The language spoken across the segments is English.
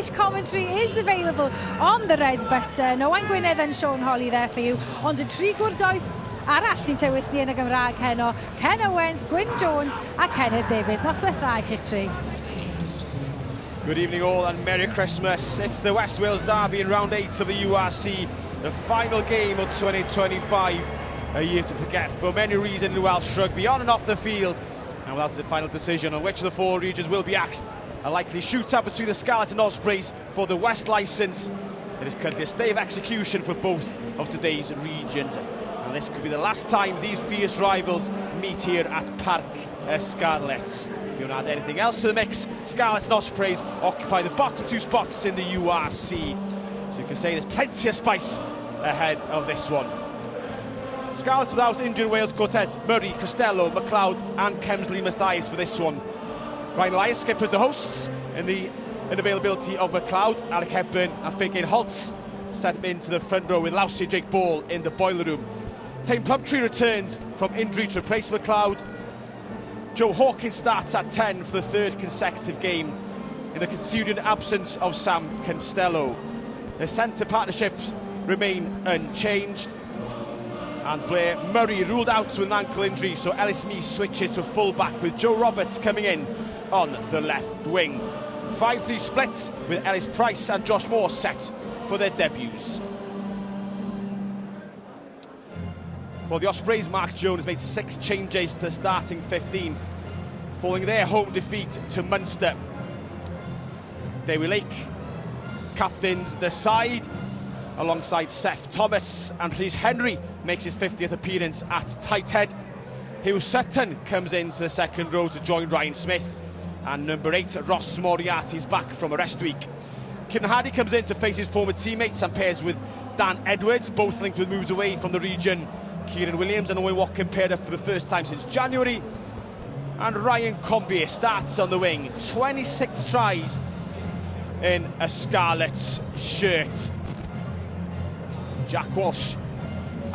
English commentary is available on the Red Bus. No Owain Gwynedd and Sean Holley there for you. Ond y tri gwrdoedd arall sy'n tywys ni yn y Gymraeg heno. Ken Owens, Gwyn Jones a Kenneth David. Noswaith dda i chi'ch tri. Good evening all and Merry Christmas. It's the West Wales derby in round 8 of the URC, the final game of 2025. A year to forget for many reasons in Welsh rugby, on and off the field. And without a final decision on which of the four regions will be axed, a likely shootout between the Scarlets and Ospreys for the West licence. It is currently a stay of execution for both of today's regions. And this could be the last time these fierce rivals meet here at Parc Scarlets. If you want to add anything else to the mix, Scarlets and Ospreys occupy the bottom two spots in the URC. So you can say there's plenty of spice ahead of this one. Scarlets without injured Wales quartet, Murray, Costello, McLeod and Kemsley Mathias for this one. Ryan Elias skippers the hosts in the unavailability of McLeod. Alec Hepburn and Figgin Holtz set him into the front row with Lousy and Jake Ball in the boiler room. Tame Plumtree returns from injury to replace McLeod. Joe Hawkins starts at 10 for the third consecutive game in the continued absence of Sam Costello. The centre partnerships remain unchanged. And Blair Murray ruled out with an ankle injury, so Ellis Mee switches to full-back with Joe Roberts coming in on the left wing. 5-3 split with Ellis Price and Josh Moore set for their debuts. For the Ospreys, Mark Jones made 6 changes to the starting 15, following their home defeat to Munster. Dewi Lake captains the side, alongside Seth Thomas, and Rhys Henry makes his 50th appearance at tight head. Hugh Sutton comes into the second row to join Ryan Smith, and number 8 Ross Moriarty is back from a rest week. Kieran Hardy comes in to face his former teammates and pairs with Dan Edwards, both linked with moves away from the region. Kieran Williams and Owen Watkin paired up for the first time since January, and Ryan Combier starts on the wing. 26 tries in a Scarlets shirt. Jack Walsh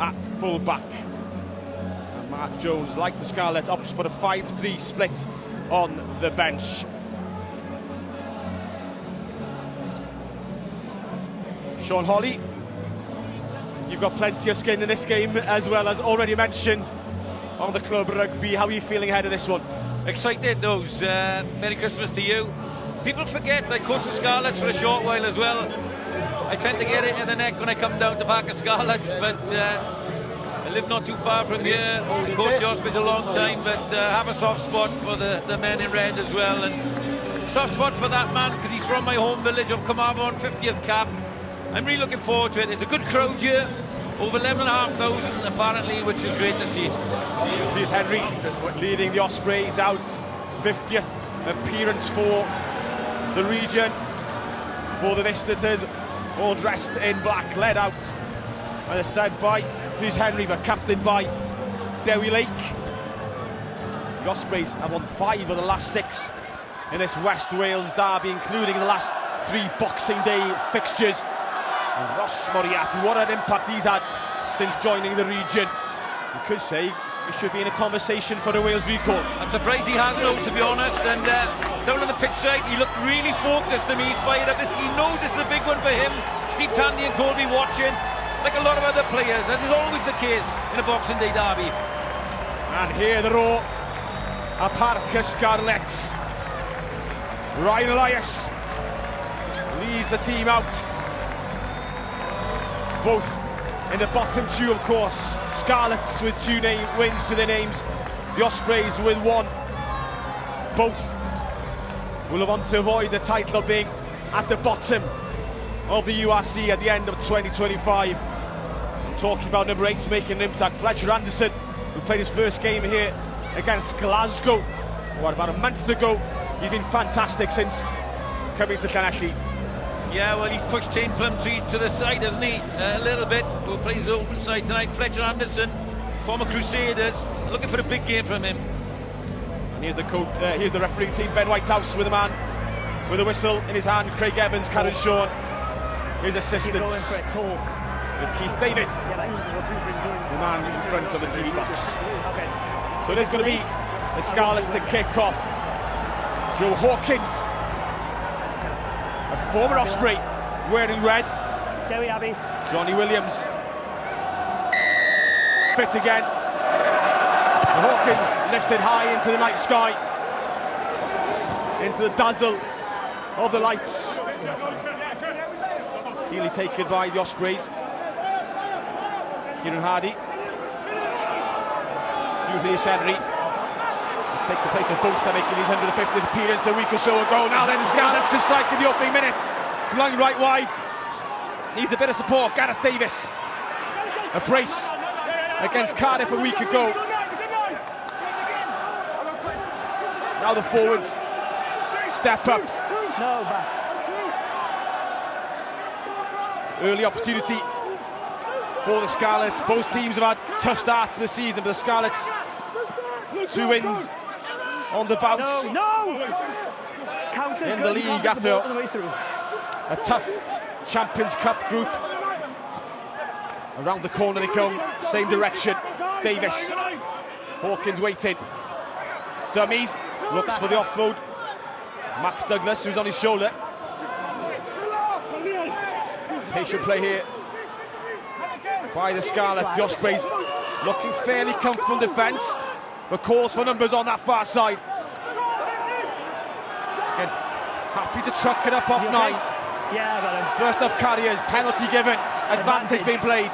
at full-back. And Mark Jones, like the Scarlets, opts for a 5-3 split on the bench. Sean Holley, you've got plenty of skin in this game, as well as already mentioned on the club rugby. How are you feeling ahead of this one? Excited, those. Merry Christmas to you. People forget I coached the Scarlets for a short while as well. I tend to get it in the neck when I come down to Parc Scarlets, but I live not too far from here. Coached the Ospreys a long time, but have a soft spot for the men in red as well. And soft spot for that man, because he's from my home village of Carmarthen, 50th cap. I'm really looking forward to it. It's a good crowd here, over 11,500 apparently, which is great to see. Here's Henry leading the Ospreys out, 50th appearance for the region, for the visitors. All dressed in black, led out, as I said, by Rhys Henry, but captained by Dewi Lake. The Ospreys have won 5 of the last 6 in this West Wales derby, including the last 3 Boxing Day fixtures. And Ross Moriarty, what an impact he's had since joining the region. You could say he should be in a conversation for the Wales recall. I'm surprised he has those, to be honest. And down on the pitch side, he looked really focused to me. He's fired up. He knows this is a big one for him. Steve Tandy and Colby watching, like a lot of other players, as is always the case in a Boxing Day derby. And here the row, a Parc Scarlets. Ryan Elias leads the team out. Both in the bottom 2, of course. Scarlets with 2 wins to their names, the Ospreys with 1. Both will have want to avoid the title of being at the bottom of the URC at the end of 2025. I'm talking about number 8 making an impact, Fletcher Anderson, who played his first game here against Glasgow, about a month ago. He's been fantastic since coming to Llanelli. Yeah, well, he's pushed Tame Plumtree to the side, hasn't he? A little bit. Who plays the open side tonight? Fletcher Anderson, former Crusaders, looking for a big game from him. And here's the coach, here's the refereeing team, Ben Whitehouse, with a man with a whistle in his hand. Craig Evans, Karen Shawn, his assistants, with Keith David, the man in front of the TV box. So it is going to be the Scarlets to kick off. Joe Hawkins, a former Osprey, wearing red. There we have it. Johnny Williams. Fit again. The Hawkins lifted high into the night sky. Into the dazzle of the lights. Keely taken by the Ospreys. Kieran Hardy. Zuhri Senri takes the place of both for making his 150th appearance a week or so ago. Now then the Scarlets can strike in the opening minute. Flung right wide. Needs a bit of support. Gareth Davis. A brace against Cardiff a week ago. Now the forwards step up. No, back. Early opportunity for the Scarlets. Both teams have had tough starts to the season, but the Scarlets 2 wins on the bounce. No! Counter's in the league after all the way through. A tough Champions Cup group. Around the corner they come, same direction. Davis, Hawkins waiting. Dummies, looks for the offload. Max Douglas, who's on his shoulder. Patient play here by the Scarlets. The Ospreys looking fairly comfortable in defence, but calls for numbers on that far side. Again, happy to truck it up off 9. Yeah, I got him. First up carriers, penalty given, advantage being played.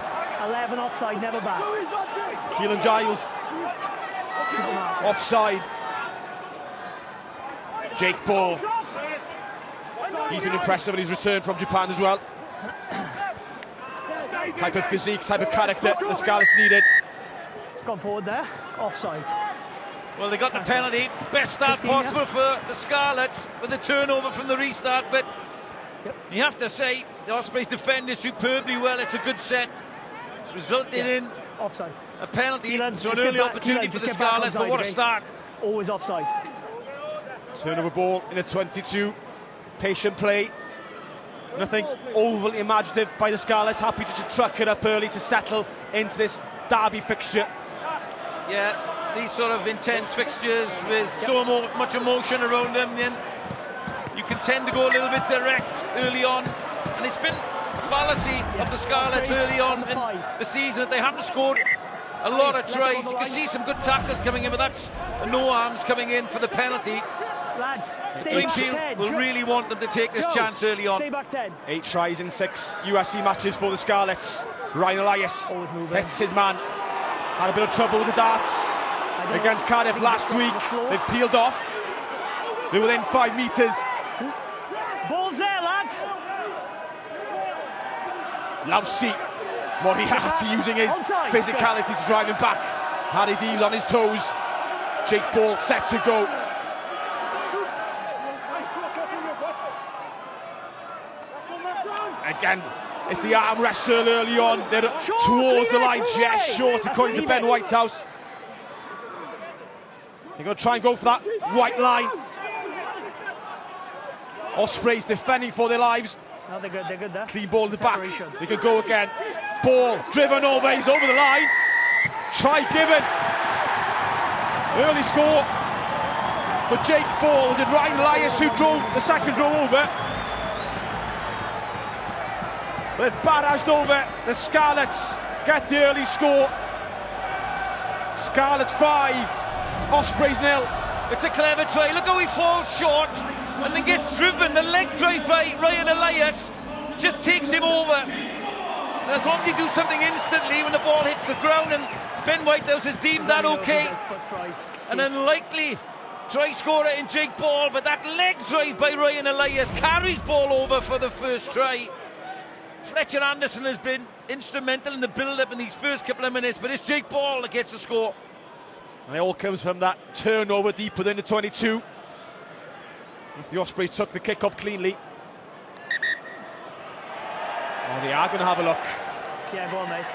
11 offside, never back. Keelan Giles offside. Jake Ball, he's been impressive in his return from Japan as well. Type of physique, type of character the Scarlets needed. It's gone forward there, offside. Well, they got the penalty. Best start 15, possible for the Scarlets with the turnover from the restart, but you have to say the Ospreys defended superbly well. It's a good set. It's resulted in offside. A penalty, Keelan, so an just early get back, opportunity Keelan, for the just get back Scarlets, but onside, what a okay? start. Always offside. Turnover ball in the 22. Patient play. Nothing overly imaginative by the Scarlets. Happy to just truck it up early to settle into this derby fixture. Yeah, these sort of intense fixtures with so much emotion around them, then you can tend to go a little bit direct early on, and it's been a fallacy of the Scarlets early on in the season that they haven't scored a lot of tries. You can see some good tackles coming in, but that's no arms coming in for the penalty. Lads, stay back 10. Greenfield will really want them to take this chance early on. Stay back 10. 8 tries in 6 USC matches for the Scarlets. Ryan Elias hits his man. Had a bit of trouble with the darts against Cardiff last week. They've peeled off. They're within 5 metres. Ball's there, lads. Lousy. Moriarty using his physicality to drive him back. Harry Deeves on his toes. Jake Ball set to go. Again, it's the arm wrestle early on. They're towards the line, just short according to Ben Whitehouse. They're going to try and go for that white line. Ospreys defending for their lives. No, they're good there. Clean ball in the back. They could go again. Ball driven over, he's over the line. Try given. Early score for Jake Ball. Was it Ryan Elias who drove the second row over? They've barraged over. The Scarlets get the early score. Scarlets 5, Ospreys 0. It's a clever try. Look how he falls short and then gets driven. The leg drive by Ryan Elias just takes him over. And as long as he do something instantly when the ball hits the ground, and Ben Whitehouse has deemed that okay. An unlikely try scorer in Jake Ball, but that leg drive by Ryan Elias carries Ball over for the first try. Fletcher Anderson has been instrumental in the build-up in these first couple of minutes, but it's Jake Ball that gets the score. And it all comes from that turnover deep within the 22. If the Ospreys took the kick-off cleanly. Oh, they are going to have a look. Yeah, go on, mate.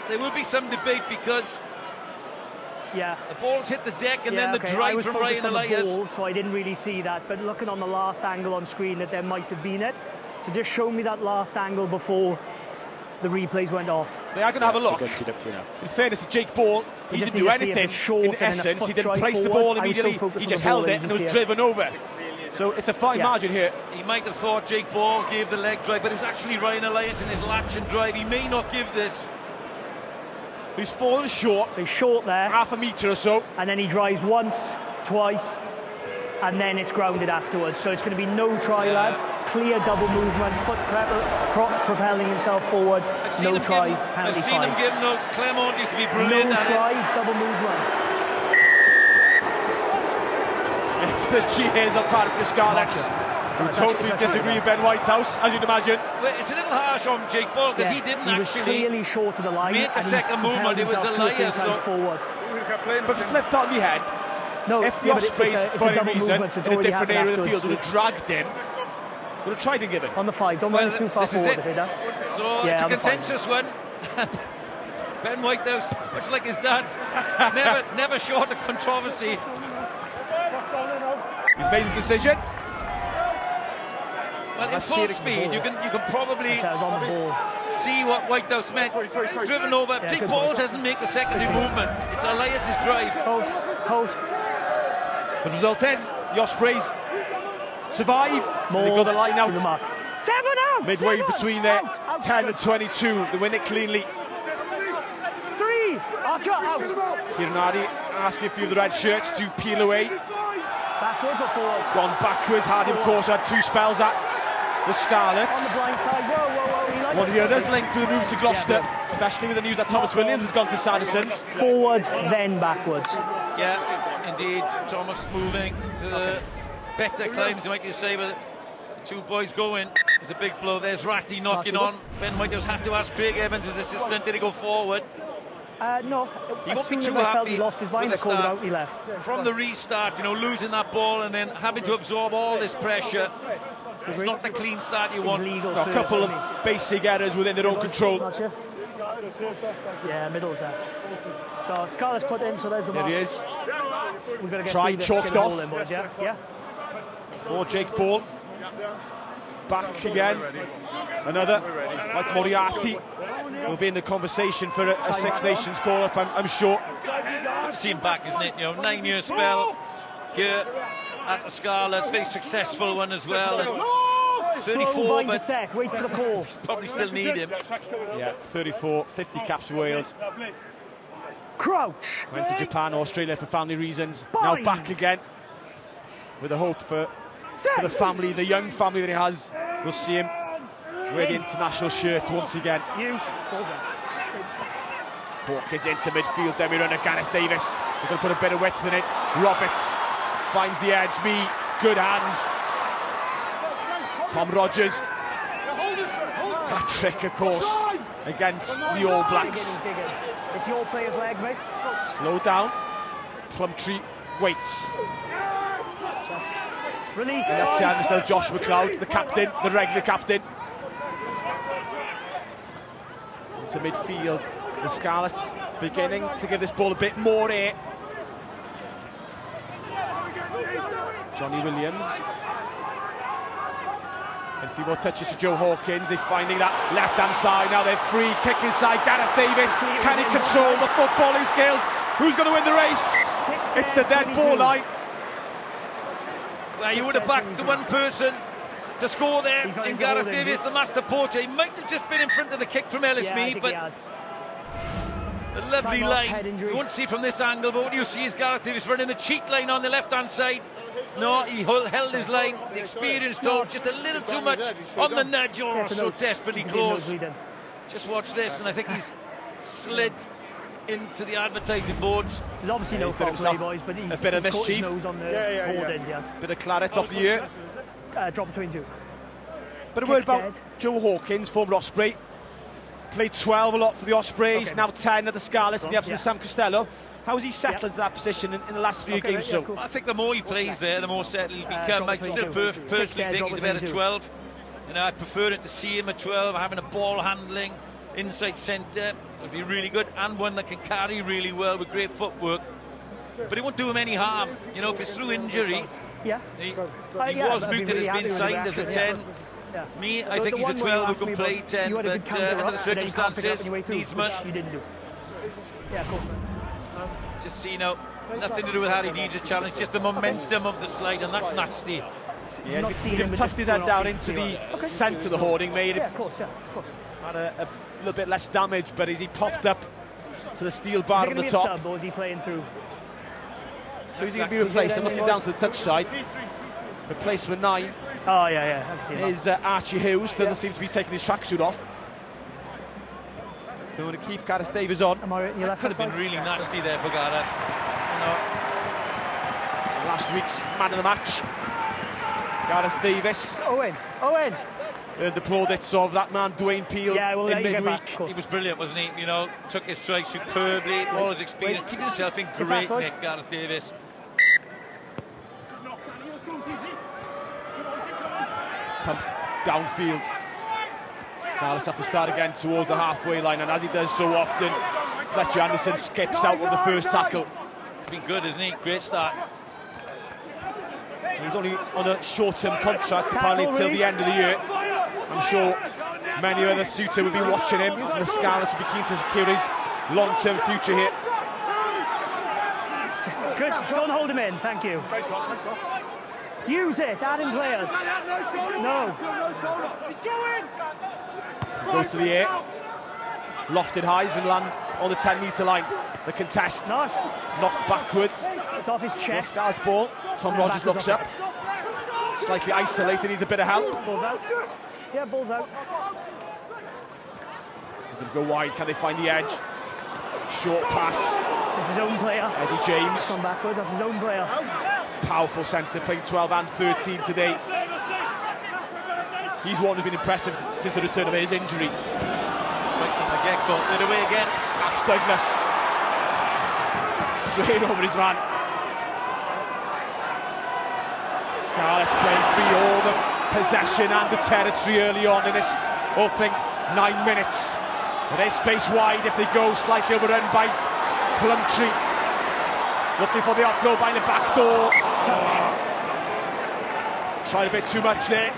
There will be some debate because the ball's hit the deck and then the drive from Ryan Elias. Ball, so I didn't really see that, but looking on the last angle on screen that there might have been it. So just show me that last angle before the replays went off. So they are going to have a look. In fairness to Jake Ball, he didn't do anything in essence. He didn't place the ball immediately, he just held it and it was driven over. So it's a fine margin here. He might have thought Jake Ball gave the leg drive, but it was actually Ryan Alliance in his latch and drive. He may not give this. He's fallen short. So he's short there. Half a metre or so. And then he drives once, twice, and then it's grounded afterwards. So it's going to be no try, lads. Clear double movement, foot propelling himself forward. No try, penalty. I've seen him give notes. Clermont used to be brilliant no at try, double movement. To the cheers of part of the Scarlets, who totally disagree with Ben Whitehouse, as you'd imagine. Well, it's a little harsh on Jake Ball because he didn't was actually clearly short of the line. make a second movement. It was a liar. Forward. But flipped on the head. No, if the Ospreys, for any reason, in a different area of the field, would have dragged him, would have tried to give him. On the 5, don't run too far forward. So it's a contentious one. Ben Whitehouse, much like his dad, never short of controversy. He's made the decision. Well, in full speed, you can probably see what Whitehouse meant. He's driven over. Jake Ball doesn't make the secondary movement. It's Elias's drive. Hold. The result is the Ospreys survive. They got the line out. 7 out. Midway between their 10 and 22. They win it cleanly. 3. Archer out. Kiranadi asking a few of the red shirts to peel away. Backwards or forwards? Gone backwards. Hardy, of course, had 2 spells at the Scarlets. On the blind side. Whoa. One of the others linked with the move to Gloucester, especially with the news that Thomas Williams has gone to Saracens. Forward, then backwards. Yeah, indeed. Thomas moving to the better claims, you might say, but 2 boys going. There's a big blow. There's Ratty knocking on. Ben Whitehouse had to ask Craig Evans, his assistant, did he go forward? No. He as won't soon be as too I felt happy he lost his mind, I called him out, he left. From the restart, losing that ball and then having to absorb all this pressure. It's not the clean start you want. A couple of basic errors within their own control. Yeah, middle's there. So Scarlets put in, so there's the mark. There he is. We've got to get Tried, chalked off. in, boys, yeah. For Jake Ball. Back again. Another, like Moriarty, will be in the conversation for a Six Nations call-up, I'm sure. I've seen back, isn't it? 9-year spell here at the Scarlets, very successful one as well. And 34, but wait for the call. Probably still need him. Yeah, 34, 50 caps for Wales. Crouch. Went to Japan, Australia for family reasons. Now back again with a hope for the family, the young family that he has. We'll see him wear the international shirt once again. Ball kids into midfield, then we run at Gareth Davis. We're going to put a bit of width in it. Roberts finds the edge. Good hands. Tom Rogers. That trick, of course, against the All Blacks. It's your player's leg, mate. Slow down. Plumtree waits. Release. And that's Mr. Josh McLeod, the captain, the regular captain. Into midfield. The Scarlets beginning to give this ball a bit more air. Johnny Williams. And a few more touches to Joe Hawkins. They're finding that left-hand side. Now they're free. Kick inside. Gareth Davis. Can he control the footballing skills? Who's going to win the race? It's the dead ball line. Well, you would have backed the one person to score there in Gareth Davis, the master poacher. He might have just been in front of the kick from Ellis Mead, but a lovely line. You won't see from this angle, but what you see is Gareth Davis running the cheat line on the left-hand side. No, he held his line. The experience told just a little too much on the nudge. Oh, so desperately close. Just watch this, and I think he's slid into the advertising boards. There's obviously no foul play, boys, but he's a bit of mischief. Nose on the holdings, yes. Bit of claret off the ear. Drop between 2. But a word about Joe Hawkins, former Osprey. Played 12 a lot for the Ospreys, now 10 at the Scarlets in the absence of Sam Costello. How has he settled into that position in the last 3 games? Cool. I think the more he plays there, the more settled he'll become. I still personally think he's about a 12. I'd prefer it to see him at 12, having a ball handling inside centre would be really good, and one that can carry really well with great footwork. But it won't do him any harm, if it's through injury. Yeah. He was mooted as being signed as a 10. I think he's a 12 who can play 10, but under the circumstances, needs must. You didn't do. Yeah, of course. Just nothing to do with Harry Deeds' challenge, just the momentum of the slide, and that's nasty. He's Yeah, not if seen he'd him, have but touched just his head gone down off into safety. the Okay. centre of the hoarding, made Yeah, it of course, yeah, of course. had a little bit less damage, but as he popped up to the steel bar Is on it going the to be a top. sub, or is he playing through? So he's going to be replaced. I'm looking down to the touch side. Replacement 9 Oh, yeah, I can see him. is Archie Hughes. Doesn't seem to be taking his tracksuit off. So I'm going to keep Gareth Davies on. Am I right in your left Could hand have been side? really nasty there for Gareth. Last week's man of the match, Gareth Davies. Owen! The plaudits of that man, Dwayne Peel, Yeah, we'll in let you get back, midweek. of course. He was brilliant, wasn't he? You know, took his strike superbly, all his experience, keeping himself in Get great back, nick, Gareth Davies. Pumped downfield. Scarlets have to start again towards the halfway line, and as he does so often, Fletcher Anderson skips out of the first tackle. He's been good, isn't he? Great start. He's only on a short-term contract, apparently until the end of the year. I'm sure many other suitors will be watching him, and the Scarlets will be keen to secure his long-term future here. Good, go and hold him in, thank you. Use it, add in players. No. Go to the air. Lofted high, he's going to land on the 10-metre line. The contest Nice. knocked backwards. It's off his chest. Stars ball. Tom And Rogers backwards looks off up. Slightly isolated, needs a bit of help. Ball's out. Yeah, ball's out. They're going to go wide, can they find the edge? Short pass. It's his own player. Eddie James, Come backwards, that's his own player. powerful centre, playing 12 and 13 today. He's one who's been impressive since the return of his injury. Right from the get-go, did away again. Max Douglas. Straight over his man. Scarlets playing free, all the possession and the territory early on in this opening 9 minutes. There is space wide if they go, slightly overrun by Plumtree. Looking for the offload by the back door. Tried a bit too much there.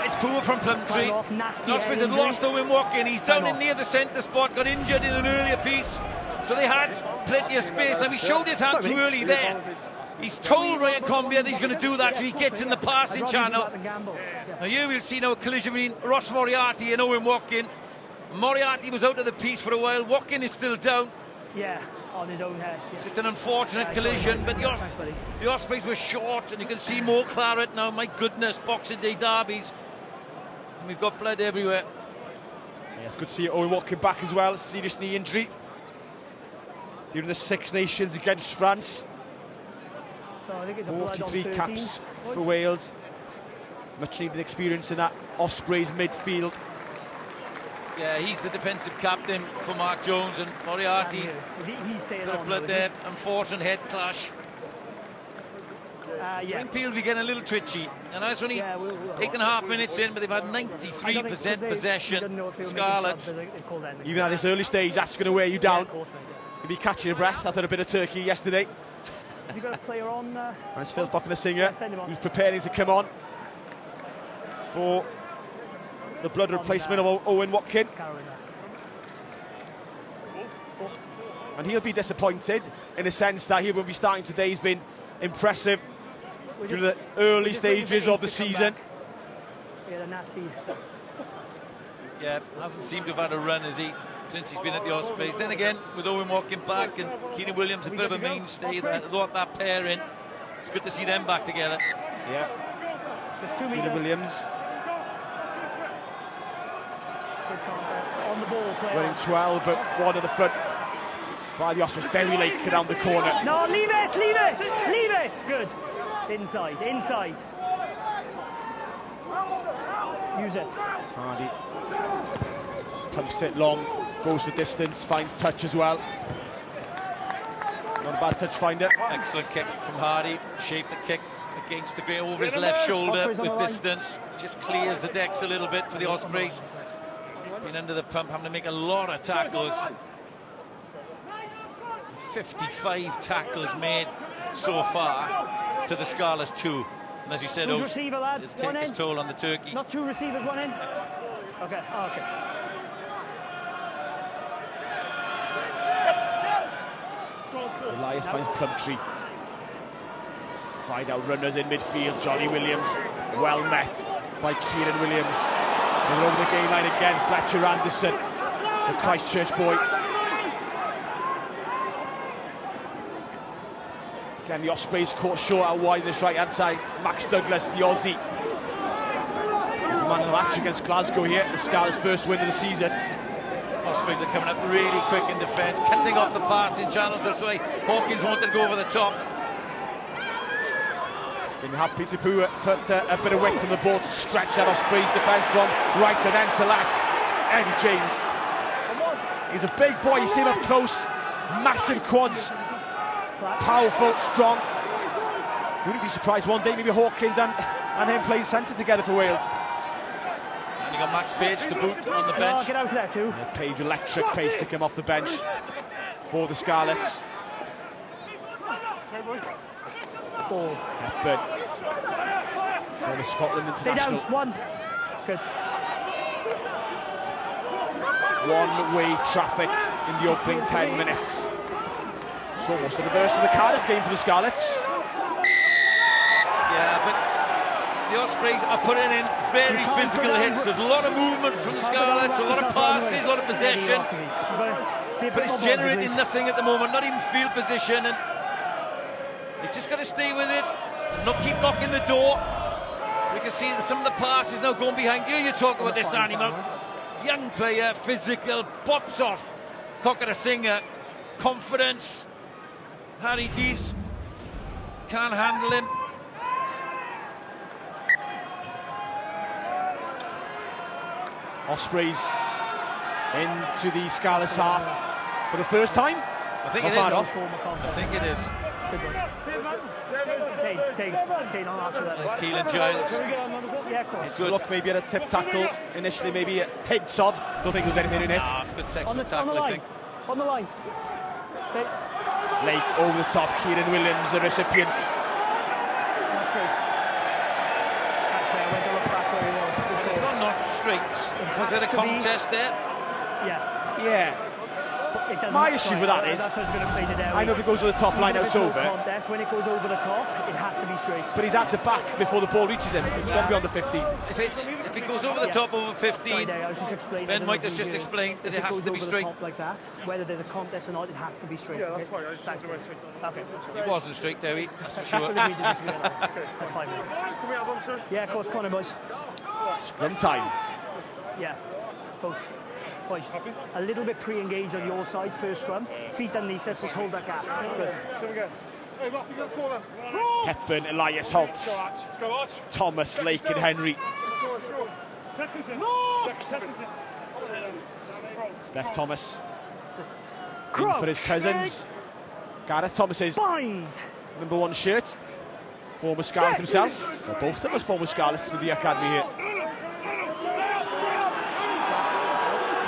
It's poor from Plumtree. Time off, nasty Ospreys head had lost injury. Owen Watkin. He's down Time in off. near the centre spot, got injured in an earlier piece. So they had plenty of space. Now he showed his hand too early there. He's told Ryan Combia that he's going to do that, so he gets in the passing channel. Now here we'll see now a collision between Ross Moriarty and Owen Watkin. Moriarty was out of the piece for a while. Watkin is still down. Yeah, on his own head. Yeah. It's just an unfortunate collision, but Thanks, buddy. the Ospreys were short, and you can see more claret now. My goodness, Boxing Day derbies. And we've got blood everywhere. Yeah, it's good to see Owen Watkin back as well. Serious knee injury during the Six Nations against France. So I think it's a blood on 43 13. caps for Wales. Much needed experience in that Ospreys midfield. Yeah, he's the defensive captain for Mark Jones, and Moriarty He's staying got a on. blood though, there. Unfortunate head clash. Yeah. Dwayne Peel will be getting a little twitchy, and it's only Yeah, we'll 8.5 minutes in, but they've had 93% possession. Scarlets. Even at this early stage, that's going to wear you down. Of course, mate. You'll be catching your breath after a bit of turkey yesterday. Have you got a player on? And it's Phil Faulkner-Singer, Yeah, send him on. who's preparing to come on for the blood replacement of Owen Watkin. Carolina. And he'll be disappointed in the sense that he won't be starting today. He's been impressive during the early stages of the season. Yeah, the nasty. Yeah, hasn't seemed to have had a run, has he, since he's been at the Ospreys. Then again, with Owen Watkin back and Keenan Williams, a bit of a mainstay, that pairing. It's good to see them back together. Yeah, Just 2 Keenan meters. Williams Good contest. On the ball, player. running 12, but one at the front by the Ospreys. Derry Lake around the corner. No, leave it, leave it, leave it. Good. It's inside, inside. Use it. Hardy pumps it long, goes for distance, finds touch as well. Not a bad touch finder. Excellent kick from Hardy. Shaped the kick against the green over his left shoulder Ospreys on the with line. distance. Just clears the decks a little bit for the Ospreys. Been under the pump, having to make a lot of tackles. 55 tackles made so far to the Scarlets 2. And as you said, Who's Oates, receiver, lads? it'll take One its in. toll on the turkey. Not 2 receivers, 1 in. Okay, oh, okay. Elias finds Plumtree. Find out runners in midfield. Johnny Williams, well met by Kieran Williams. And over the game line again, Fletcher Anderson, the Christchurch boy. Again, the Ospreys caught short out wide this right-hand side. Max Douglas, the Aussie. The man of the match against Glasgow here. The Scarlets' first win of the season. Ospreys are coming up really quick in defence, cutting off the passing channels. That's why Hawkins wanted to go over the top. Been happy to put a bit of width on the ball to stretch that Ospreys defence from right to then to left. Eddie James. He's a big boy, you see him up close. Massive quads. Powerful, strong. Wouldn't be surprised one day maybe Hawkins and him playing centre together for Wales. And you got Max Page to boot on the bench. Get out of there too. Page electric pace to come off the bench for the Scarlets. Ball. Hepburn. Former Scotland international. Stay down. One. Good. One-way traffic in the opening 10 minutes. It's almost the reverse of the Cardiff game for the Scarlets. Yeah, but the Ospreys are putting in very physical hits. There's a lot of movement from the Scarlets, a lot of passes, a lot of possession. But it's generating nothing at the moment, not even field position. And they've just got to stay with it, not keep knocking the door. We can see that some of the passes now going behind you. You talk about this animal. Young player, physical, pops off. Cocker Singer, confidence. Harry Deves can't handle him. Ospreys into the Scarlets half for the first time. I think it is. I think it is. Take on after that. There's Keelan Giles. Yeah, of course. It's look maybe at a tip tackle initially, maybe hints of. Don't think there was anything in it. Good textbook tackle, I think. On the line. Stay. Lake over the top. Kieran Williams, the recipient. Not straight. That's where I went to look back where he was. Good call. Not straight. Was there a contest there? Yeah. Yeah. It doesn't My issue with that is, that's how it's going to play it out. I know if it goes over the top line, it's over. Contest, when it goes over the top, it has to be straight. But he's at the back before the ball reaches him. It's gone beyond the 15. If it goes over the top over 15, Ben might have just explained that it has to be straight. Like that, whether there's a contest or not, it has to be straight. Yeah, that's fine. I just wanted to go straight. Okay. It wasn't straight, Dewi, that's for sure. That's 5 minutes. Can we have them, sir? Yeah, of course, Connor, boys. Scrum time. Yeah, both. Boys, a little bit pre-engaged on your side, first scrum. Feet underneath us, just hold that gap. Good. So we go. Hey, Rock, you got a corner. Hepburn, Elias Holtz, Let's go, Arch. Thomas, Lake and Henry. Let's go. Seconds in. Seconds in. Steph Thomas in Crouch. for his cousins. Gareth Thomas's Bind. #1 shirt. Former Scarlets himself. Well, both of them are former Scarlets through the academy here.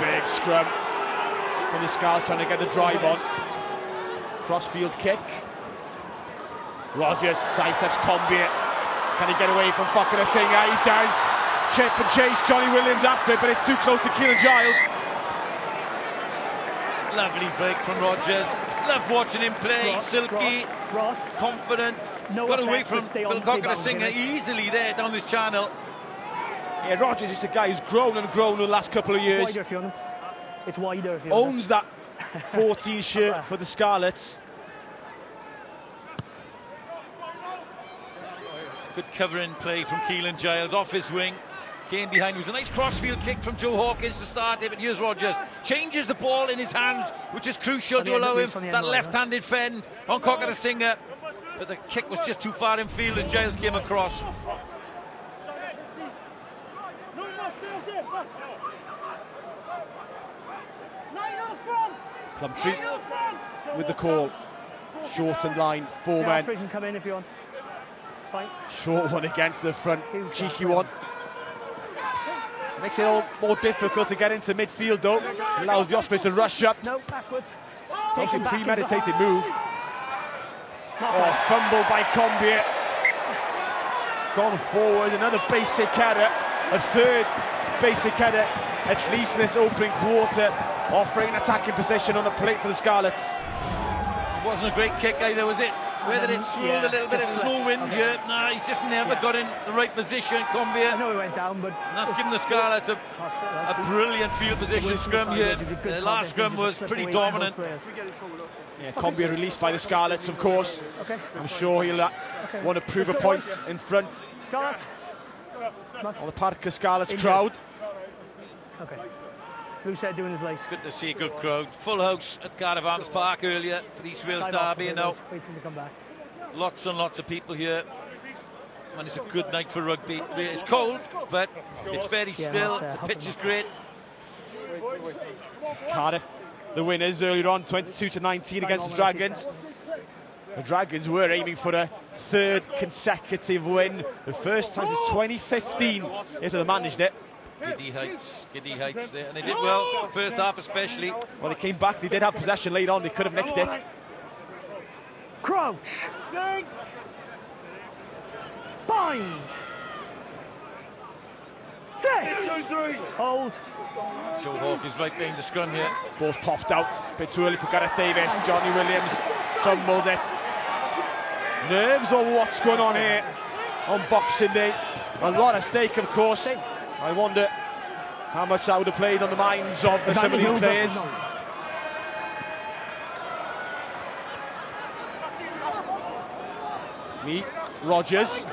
Big scrum from the Scarlets trying to get the drive on. Crossfield kick. Rogers sidesteps Combier. Can he get away from Cocker Singer? He does. Chip and chase. Johnny Williams after it, but it's too close to Keelan Giles. Lovely break from Rogers. Love watching him play. Ross, Silky, Ross. confident. No Got away effect, from but stay on Phil the same Cocker Singer boundary. easily there down this channel. Yeah, Rogers is a guy who's grown and grown in the last couple of It's years. wider if you want it. It's wider if you want Owns that 14 shirt for the Scarlets. Good covering play from Keelan Giles off his wing. Came behind. It was a nice crossfield kick from Joe Hawkins to start it, but here's Rogers. Changes the ball in his hands, which is crucial On the to end allow of him this, on the end that line, left-handed fend on Cocker Singer. But the kick was just too far in field as Giles came across. Plumtree with the call. Short and line, 4 Yeah, men. Ospreys can come in if you want. It's fine. Short one against the front, Huge cheeky back. one. Makes it all more difficult to get into midfield though. Allows the Ospreys to rush up. No, backwards. It's a him back in premeditated behind. move. Oh, fumble by Combier. Gone forward, another basic header. A third basic header, at least in this opening quarter. Offering an attacking position on the plate for the Scarlets. It wasn't a great kick either, was it? Whether it's ruled a little bit, there's no wind here. No, he's just never got in the right position, Combier. I know he went down, but... And that's given the Scarlets a brilliant field position scrum here. The last scrum was pretty dominant. Yeah, Combier released by the Scarlets, of course. Okay. I'm sure he'll want to prove a point in front Scarlets. of the Parker Scarlets crowd. Okay. Who said doing his lace? Good to see a good crowd. Full house at Cardiff Arms Park earlier for the East Wales derby. You know, wait for him to come back. lots and lots of people here. And it's a good night for rugby. It's cold, but it's very still. The pitch is great. Cardiff, the winners earlier on, 22-19 against the Dragons. The Dragons were aiming for a third consecutive win. The first time since 2015 after they managed it. Giddy heights there. And they did well, first half especially. Well, they came back, they did have possession late on, they could have nicked it. Crouch. Bind. Set. Hold. Joe Hawke is right behind the scrum here. Ball's popped out, a bit too early for Gareth Davis. Johnny Williams fumbles it. Nerves on what's going on here on Boxing Day. A lot at stake, of course. I wonder how much that would have played on the minds of some of these players. Rogers,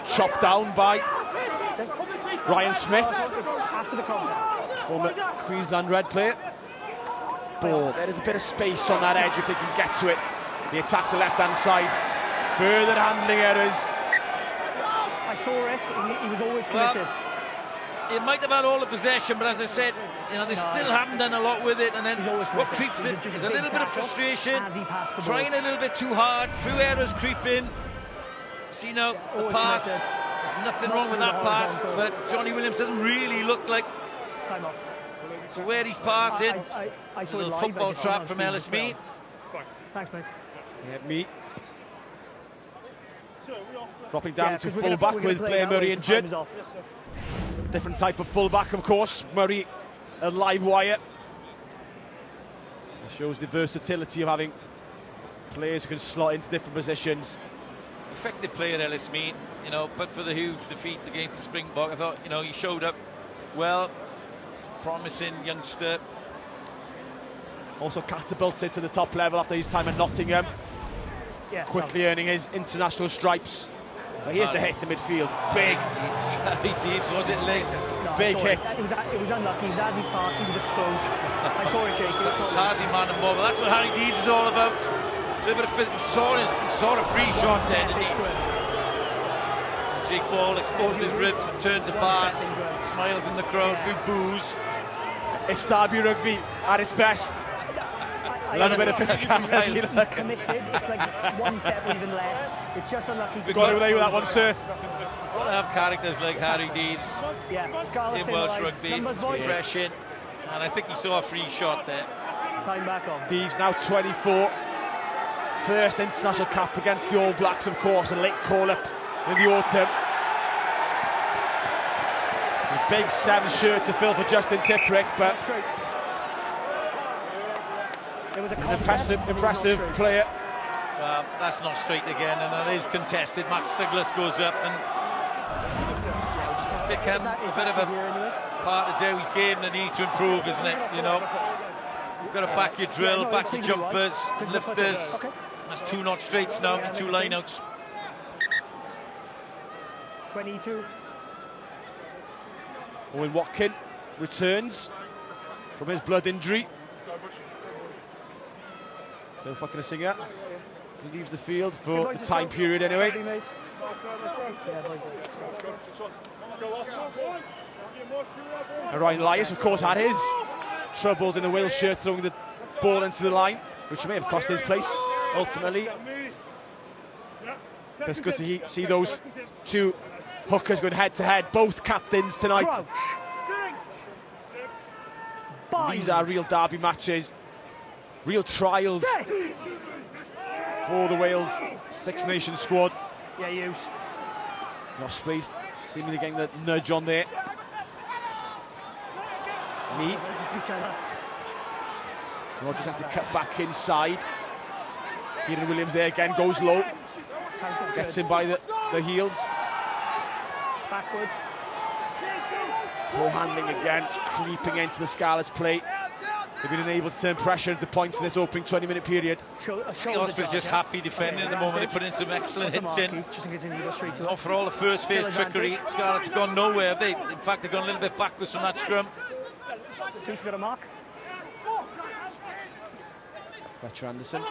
chopped down by Ryan Smith, former Queensland Red player. Ball, there is a bit of space on that edge if they can get to it. They attack the left-hand side. Further handling errors. I saw it, he was always committed. He might have had all the possession, but as I said, you know, they still haven't done a lot with it. And then what creeps in is a little bit of frustration, trying a little bit too hard, few errors creep in. See now, the pass, there's nothing wrong with that pass, but Johnny Williams doesn't really look like to where he's passing. I saw a little football trap from Ellis Mee. Thanks, mate. Yeah, Mee. Dropping down to full-back with Blair Murray injured. Different type of full-back, of course. Murray, a live wire. It shows the versatility of having players who can slot into different positions. Effective player, Ellis Mee, you know, but for the huge defeat against the Springbok, I thought, you know, he showed up well. Promising youngster. Also catapulted to the top level after his time at Nottingham. Yeah, quickly earning his international stripes. But here's the hit to midfield. Big. Harry Deeds, was it late? No, big hit. It was unlucky. It was as he passed, he was exposed. I saw it, Jake. It's hardly man and ball, but that's what Harry Deeds is all about. A little bit of physics. He saw a free shot there, didn't he? Jake Ball exposed his ribs and turned to pass. Smiles in the crowd, few boos. It's derby rugby at its best. A little bit of physicality. He's committed. It's like one step or even less. It's just unlucky. Got away with that one, sir. Got to have characters like Harry Deeds in Welsh rugby. It's refreshing. And I think he saw a free shot there. Time back on. Deeds now 24. First international cap against the All Blacks, of course. A late call-up in the autumn. A big 7 shirt to fill for Justin Tipuric, but It was a impressive player. Well, that's not straight again, and that is contested. Max Douglas goes up, and it's become a bit of a part of Dewey's game that needs to improve, isn't it? You know, you've got to back your drill, back your jumpers, lifters. That's 2 not straights now, and 2 lineouts. 22. Owen Watkin returns from his blood injury. So fucking a singer. He leaves the field for the time period anyway. And Ryan Elias, of course, had his troubles in the Wales shirt, throwing the ball into the line, which may have cost his place ultimately. But it's good to see those 2 hookers going head-to-head, both captains tonight. These are real derby matches, real trials for the Wales Six Nations squad. Yeah, use. The Ospreys seemingly getting the nudge on there. Mee. Rogers has to cut back inside. Kieran Williams there again, goes low. Gets him by the heels. Backwards. Poor handling again, creeping into the Scarlets play. They've been unable to turn pressure into points in this opening 20-minute period. The Ospreys just happy defending at the moment. They put in some excellent hits in. Not for all the first phase trickery. Scarlets have gone nowhere, have they? In fact, they've gone a little bit backwards from that scrum. Keith got a mark. Fletcher Anderson.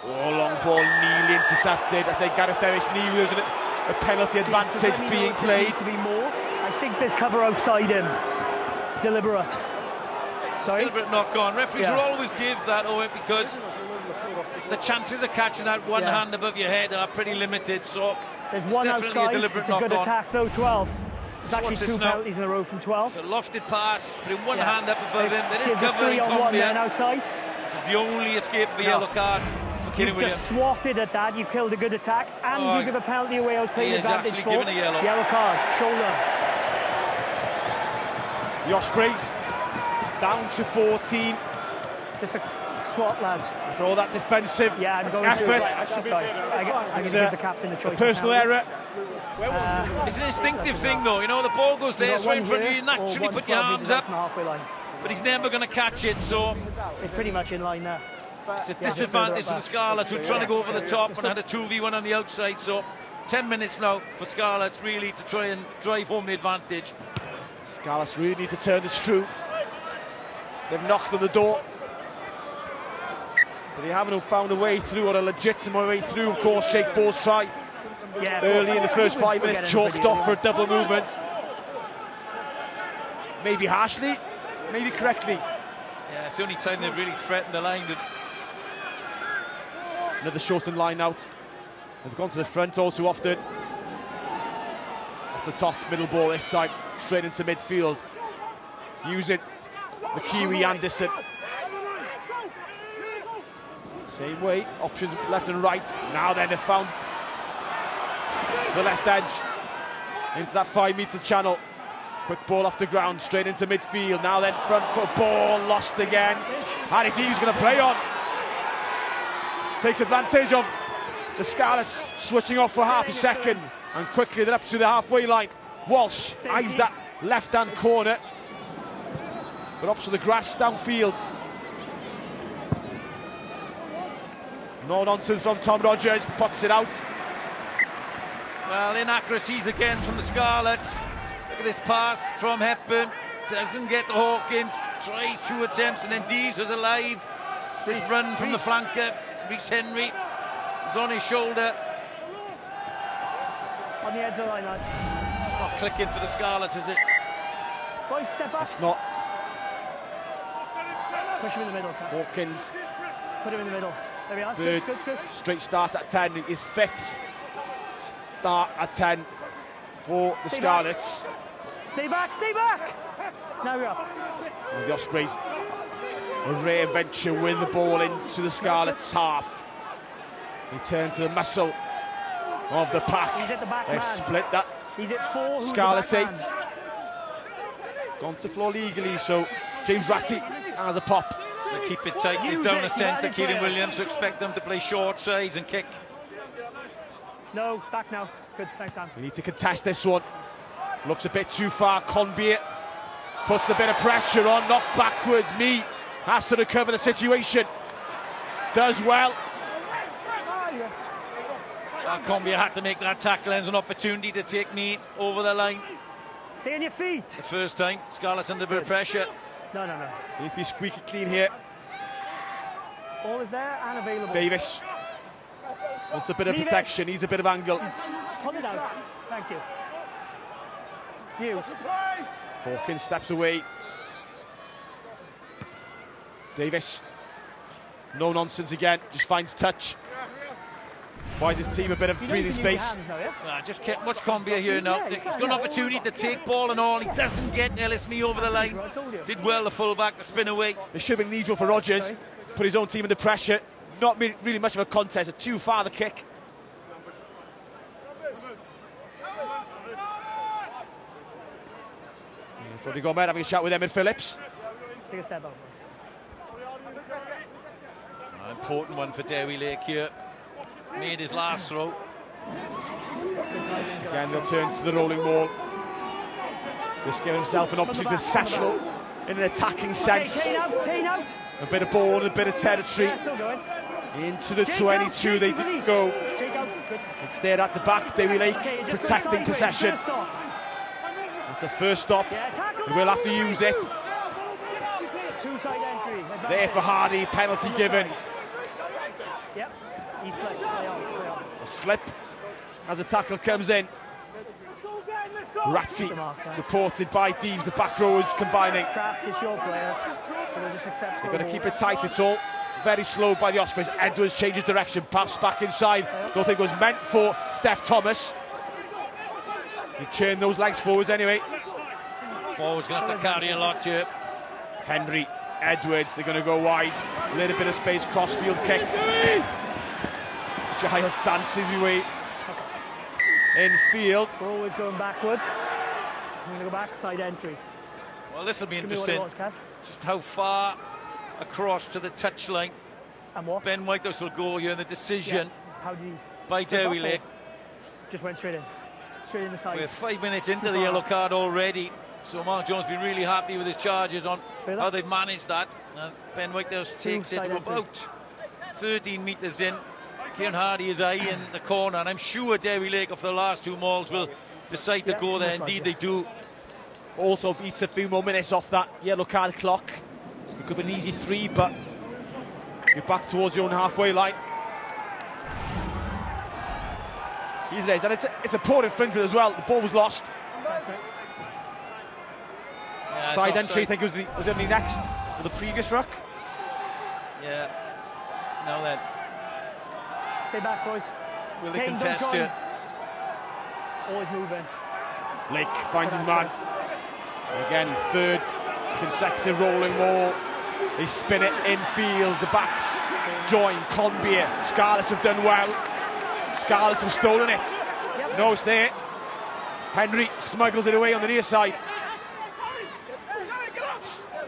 Oh, long ball, nearly intercepted. I think Gareth Davis knew there was a penalty advantage being played. Needs to be more. I think there's cover outside him. Deliberate. Sorry? Deliberate knock on. Referees will always give that away because the chances of catching that one hand above your head are pretty limited. So there's it's one definitely outside. a deliberate It's a knock good on. attack though. 12. It's actually 2 penalties in a row from 12. It's a lofted pass, putting one hand up above him. There is Gives a cover in 3-on-1 then Combia, outside. which is the only escape of the yellow card for Kieran You've Williams. just swatted at that. You killed a good attack, and you give a penalty away. I was playing He is advantage actually for. given a yellow. Yellow card, shoulder. The Ospreys down to 14. Just a swat, lads. For all that defensive I'm going effort. Sorry, I'm going to give the captain the choice. A personal error. It's an instinctive thing, though. You know, the ball goes there, it's right in front of you. You naturally put your arms up, from the halfway line. but he's never going to catch it. So It's pretty much in line there. it's a disadvantage to the Scarlets, who are trying to go over the top and had a 2v1 on the outside. So 10 minutes now for Scarlets, really, to try and drive home the advantage. Scarlets really need to turn the screw. They've knocked on the door, but they haven't found a way through, or a legitimate way through. Of course, Jake Ball's try early in the first 5 minutes, chalked off for a double movement. Maybe harshly, maybe correctly. Yeah, it's the only time they've really threatened the line. Another shortened line out. They've gone to the front all too often. Off the top, middle ball this time, straight into midfield. Using the Kiwi Anderson. Same way, options left and right. Now then, they've found the left edge into that 5-metre channel. Quick ball off the ground, straight into midfield. Now then, front foot ball, lost again. Harry Dee's going to play on. Takes advantage of the Scarlets switching off for half a second. And quickly they're up to the halfway line. Walsh eyes that left-hand corner. But up to the grass downfield. No nonsense from Tom Rogers, puts it out. Well, inaccuracies again from the Scarlets. Look at this pass from Hepburn. Doesn't get to Hawkins. Tries 2 attempts, and then Deeves was alive. This run from the flanker, Rhys Henry, was on his shoulder. On the edge of the line, lads. It's not clicking for the Scarlets, is it? Boys, step back. It's not. Push him in the middle. Hawkins. Put him in the middle. There we are. Third It's good. straight start at 10. His 5th start at 10 for the Scarlets. Stay back. Now you're up. And the Ospreys, a rare venture with the ball into the Scarlets' half. They turn to the muscle of the pack. He's at the back, They've man. split that. He's at 4. Scarlets 8. Gone to floor legally, so James Ratty has a pop. They keep it tightly Use down it, the centre. you Kieran players. Williams, to expect them to play short sides and kick. No, back now. Good, thanks, Sam. We need to contest this one. Looks a bit too far. Conbeer puts a bit of pressure on, knocked backwards. Mee has to recover the situation. Does well. Combia had to make that tackle, and an opportunity to take Mee over the line. Stay on your feet. The first time, Scarlets under a bit of pressure. No. Needs to be squeaky clean here. Ball is there and available. Davis wants a bit of protection. He's a bit of angle. Pull it out. Thank you. Hughes. Hawkins steps away. Davis, no nonsense again, just finds touch. Buys his team a bit of breathing space. Just watch Combia here now. He's got an opportunity to take ball and all. He doesn't get Ellis Mee over the line. Did well, the fullback, to spin away. There should have been easy for Rogers. Put his own team under pressure. Not really much of a contest, a too far the kick. Freddie Gomez having a chat with Emmett Phillips. Take a step out. important one for Derby Lake here. Made his last throw. Again, they'll turn to the rolling ball. Just giving himself an opportunity to settle in an attacking sense. Tain out. A bit of ball and a bit of territory. Yeah, still going. Into the 22 they did go. Jake out. Good. Instead at the back, Derby Lake Okay, just protecting sideways, possession. first stop. It's a first stop. Yeah, tackle They will have to him. use it. Two side entry. Advantage. There for Hardy, penalty On the given. side. Yep. He slipped. Play on. A slip as the tackle comes in. Ratty supported by Deeves, the back rowers combining. Trapped, it's your players. So they'll just accept They're going to keep it tight. It's all very slow by the Ospreys. Edwards changes direction, pass back inside. Don't think it was meant for Steph Thomas. He churned those legs forwards anyway. Forward's going to have to carry a lot here. Henry, Edwards, they're going to go wide. A little bit of space, crossfield kick. Giles dances his way in field. We're always going backwards. I'm going to go back, side entry. Well, this will be Give me what it interesting. was, Kaz. Just how far across to the touchline And what? Ben Whitehouse will go here in the decision How do you... by slip Derby up or- Lake. Just went straight in. Straight in the side. We're 5 minutes into Too the far. yellow card already, so Mark Jones will be really happy with his charges on Feel how that? they've managed that. Ben Whitehouse takes it side to entry. about 13 metres in. Kieran Hardy is eye in the corner, and I'm sure Derby Lake, of the last two mauls, will decide to Yeah, go there. most Indeed, likely. they do. Also beats a few more minutes off that yellow card clock. It could be an easy 3, but you're back towards your own halfway line. He's there, and it's a poor infringement as well. The ball was lost. Thanks, mate. Yeah, it's Side entry, I offside. think was only next for the previous ruck. Yeah. Now then, Stay back, boys. will they Tain, don't contest join. here? Always moving. Lake finds his Good man. access. Again, third consecutive rolling ball. They spin it infield. The backs join. Conbeer. Scarlets have done well. Scarlets have stolen it. No, it's there. Henry smuggles it away on the near side.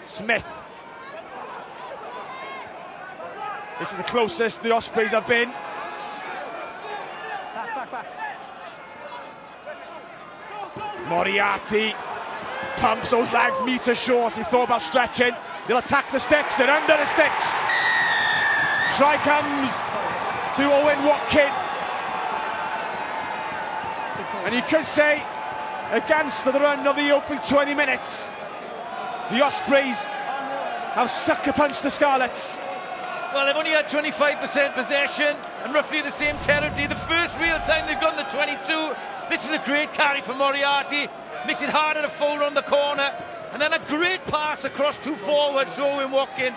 Smith. This is the closest the Ospreys have been. Back. Moriarty pumps those legs, metres short. He thought about stretching. They'll attack the sticks. They're under the sticks. Try comes to Owen Watkin. And you could say, against the run of the opening 20 minutes, the Ospreys have sucker punched the Scarlets. Well, they've only had 25% possession and roughly the same territory. The first real time they've gone the 22. This is a great carry for Moriarty. Makes it harder to fold on the corner. And then a great pass across two forwards to Owen Watkin.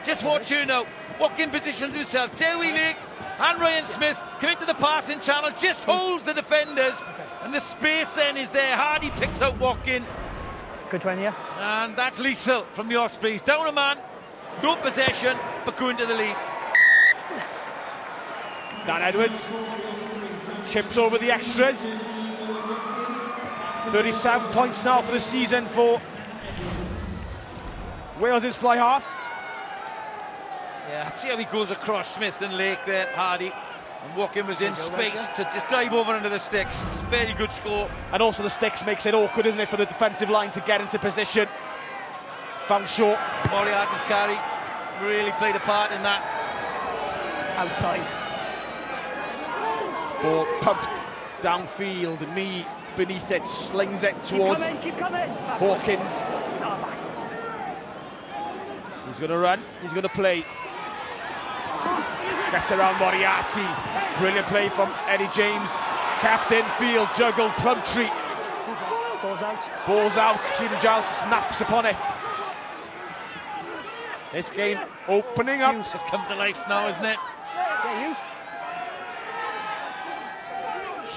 Just watch here now. Watkin positions himself. Derby Lake and Ryan Smith come into the passing channel. Just holds the defenders. And the space then is there. Hardy picks out Watkin. Good 20, yeah. And that's lethal from the Ospreys. Down a man. No possession, but going to the lead. Dan Edwards chips over the extras. 37 points now for the season for Wales's fly half. Yeah, see how he goes across Smith and Lake there, Hardy. And Watkin was in space to just dive over under the sticks. It's a very good score. And also the sticks makes it awkward, isn't it, for the defensive line to get into position. Found short. Moriarty's carry really played a part in that. Outside. Ball pumped downfield. Me beneath it, slings it towards Keep coming. Backwards. Hawkins. No, backwards. He's going to run, he's going to play. Gets around Moriarty. Brilliant play from Eddie James. Captain field, juggled Plumtree. Ball's out. Ball's out, Keenan Giles snaps upon it. This game opening up. It's come to life now, isn't it? Yeah, use.